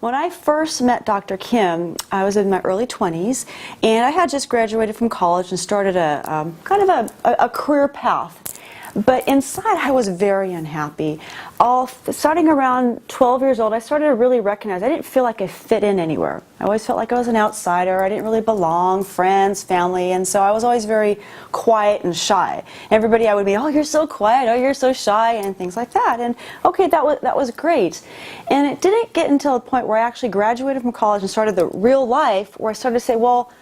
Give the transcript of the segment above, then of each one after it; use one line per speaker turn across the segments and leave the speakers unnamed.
when I first met Dr. Kim, I was in my early 20s, and I had just graduated from college and started a kind of a career path. But inside, I was very unhappy. Starting around 12 years old, I started to really recognize I didn't feel like I fit in anywhere. I always felt like I was an outsider. I didn't really belong, friends, family, and so I was always very quiet and shy. Everybody I would meet, oh, you're so quiet, oh, you're so shy, and things like that. And okay, that was great. And it didn't get until a point where I actually graduated from college and started the real life, where I started to say, well,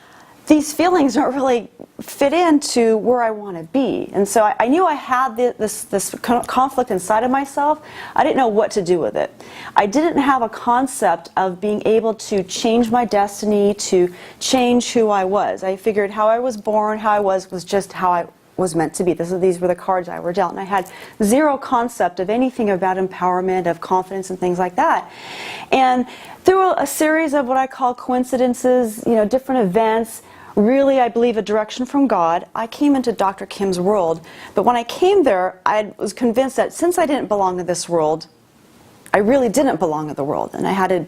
these feelings don't really fit into where I want to be. And so I knew I had this conflict inside of myself. I didn't know what to do with it. I didn't have a concept of being able to change my destiny, to change who I was. I figured how I was born, how I was just how I was meant to be. These were the cards I were dealt. And I had zero concept of anything about empowerment, of confidence, and things like that. And through a series of what I call coincidences, different events, really, I believe, a direction from God, I came into Dr. Kim's world. But when I came there, I was convinced that since I didn't belong in this world, I really didn't belong in the world. And I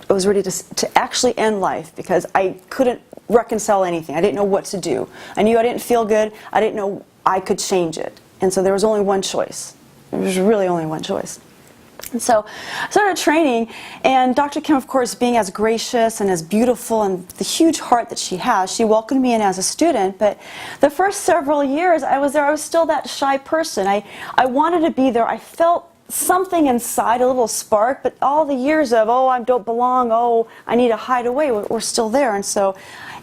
was ready to actually end life because I couldn't reconcile anything. I didn't know what to do. I knew I didn't feel good. I didn't know I could change it. And so there was only one choice. There was really only one choice. And so I started training, and Dr. Kim, of course, being as gracious and as beautiful and the huge heart that she has, she welcomed me in as a student. But the first several years I was there, I was still that shy person. I wanted to be there. I felt something inside, a little spark, but all the years of, oh, I don't belong, oh, I need to hide away, were still there. And so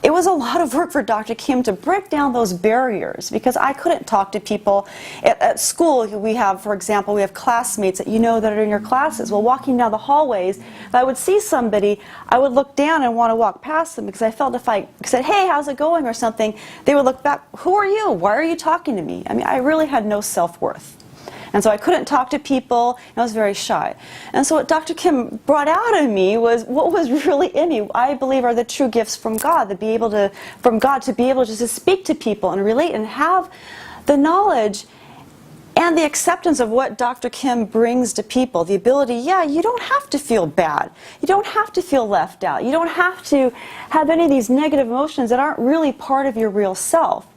it was a lot of work for Dr. Kim to break down those barriers because I couldn't talk to people. At school, we have, for example, we have classmates that that are in your classes. Well, walking down the hallways, if I would see somebody, I would look down and want to walk past them because I felt if I said, hey, how's it going or something, they would look back, who are you? Why are you talking to me? I mean, I really had no self-worth. And so I couldn't talk to people, and I was very shy. And so what Dr. Kim brought out of me was what was really in me, I believe, are the true gifts from God, to be able to just to speak to people and relate and have the knowledge and the acceptance of what Dr. Kim brings to people. The ability, you don't have to feel bad. You don't have to feel left out. You don't have to have any of these negative emotions that aren't really part of your real self.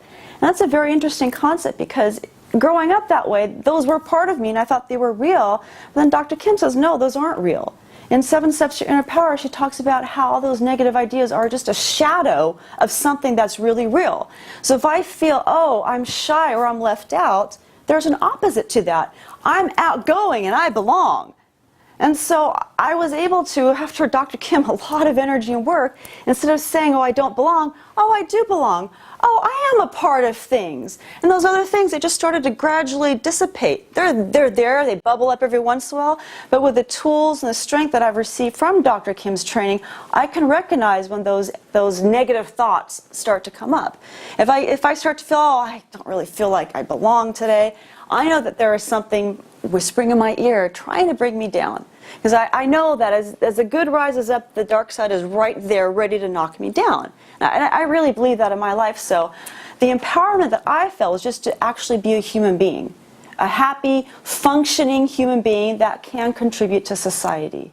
And that's a very interesting concept because growing up that way, those were part of me, and I thought they were real. But then Dr. Kim says, no, those aren't real. In 7 Steps to Inner Power, she talks about how all those negative ideas are just a shadow of something that's really real. So if I feel, oh, I'm shy or I'm left out, there's an opposite to that. I'm outgoing and I belong. And so I was able to, after Dr. Kim, a lot of energy and work, instead of saying, oh, I don't belong, oh, I do belong. Oh, I am a part of things. And those other things, they just started to gradually dissipate. They're there, they bubble up every once in a while, but with the tools and the strength that I've received from Dr. Kim's training, I can recognize when those negative thoughts start to come up. If I start to feel, oh, I don't really feel like I belong today, I know that there is something whispering in my ear trying to bring me down. Because I know that as the good rises up, the dark side is right there ready to knock me down. And I really believe that in my life. So the empowerment that I felt was just to actually be a human being. A happy, functioning human being that can contribute to society.